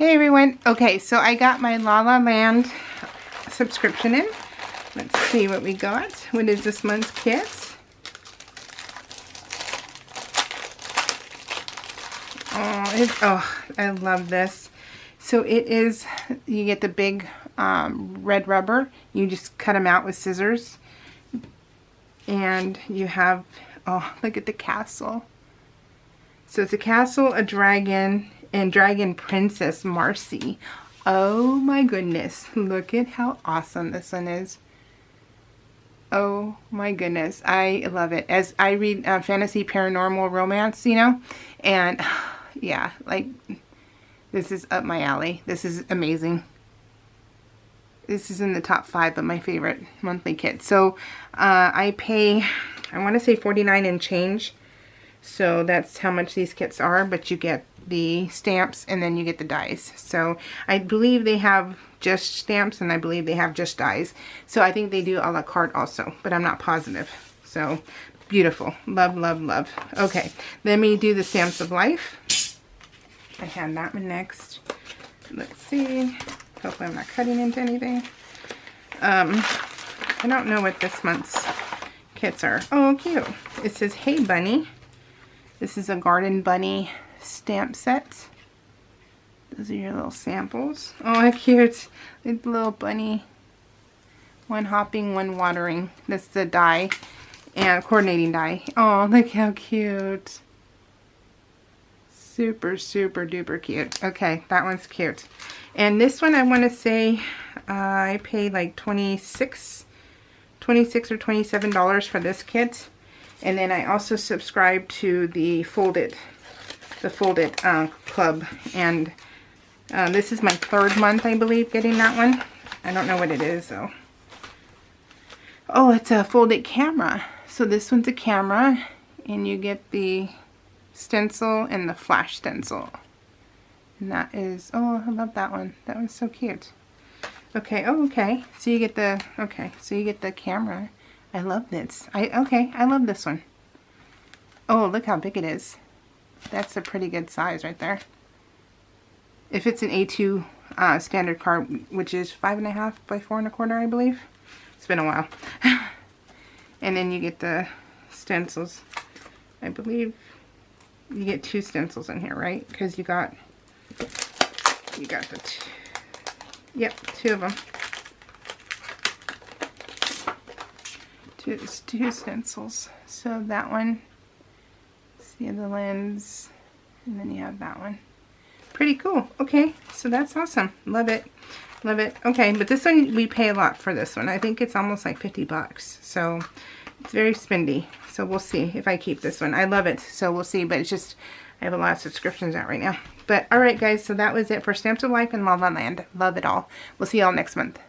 Hey everyone. Okay, so I got my LaLaLand subscription in. Let's see what we got. What is this month's kit? Oh, I love this. So it is, you get the big red rubber. You just cut them out with scissors. And you have, oh, look at the castle. So it's a castle, a dragon, and Dragon Princess Marcy. Oh my goodness. Look at how awesome this one is. Oh my goodness. I love it. As I read fantasy paranormal romance, you know, and yeah, like this is up my alley. This is amazing. This is in the top 5 of my favorite monthly kits. So I pay, I want to say $49 and change. So that's how much these kits are, but you get the stamps and then you get the dies. So I believe they have just stamps and I believe they have just dies. So I think they do a la carte also, but I'm not positive. So beautiful. Love, love, love. Okay, let me do the Stamps of Life. I have that one next. Let's see. Hopefully I'm not cutting into anything. I don't know what this month's kits are. Oh, cute. It says, Hey Bunny. This is a Garden Bunny stamp set. Those are your little samples. Oh, how cute. The little bunny. One hopping, one watering. That's the die. And coordinating die. Oh, look how cute. Super, super duper cute. Okay, that one's cute. And this one, I want to say I paid like $26 or $27 for this kit. And then I also subscribe to the Folded club. And this is my 3rd month, I believe, getting that one. I don't know what it is, though. Oh, it's a folded camera. So this one's a camera, and you get the stencil and the flash stencil. And that is, oh, I love that one. That one's so cute. Okay, oh, okay. So you get the, okay, so you get the camera. I love this. I love this one. Oh, look how big it is. That's a pretty good size right there. If it's an A2 standard card, which is 5.5 by 4.25, I believe. It's been a while. And then you get the stencils. I believe you get 2 stencils in here, right? Because you got the yep, 2 of them. Two stencils. So that one, see the lens, and then you have that one. Pretty cool. Okay, so that's awesome. Love it. Love it. Okay, but this one, we pay a lot for this one. I think it's almost like 50 bucks. So it's very spendy. So we'll see if I keep this one. I love it. So we'll see, but it's just, I have a lot of subscriptions out right now. But alright guys, so that was it for Stamps of Life and LaLaLand. Love it all. We'll see y'all next month.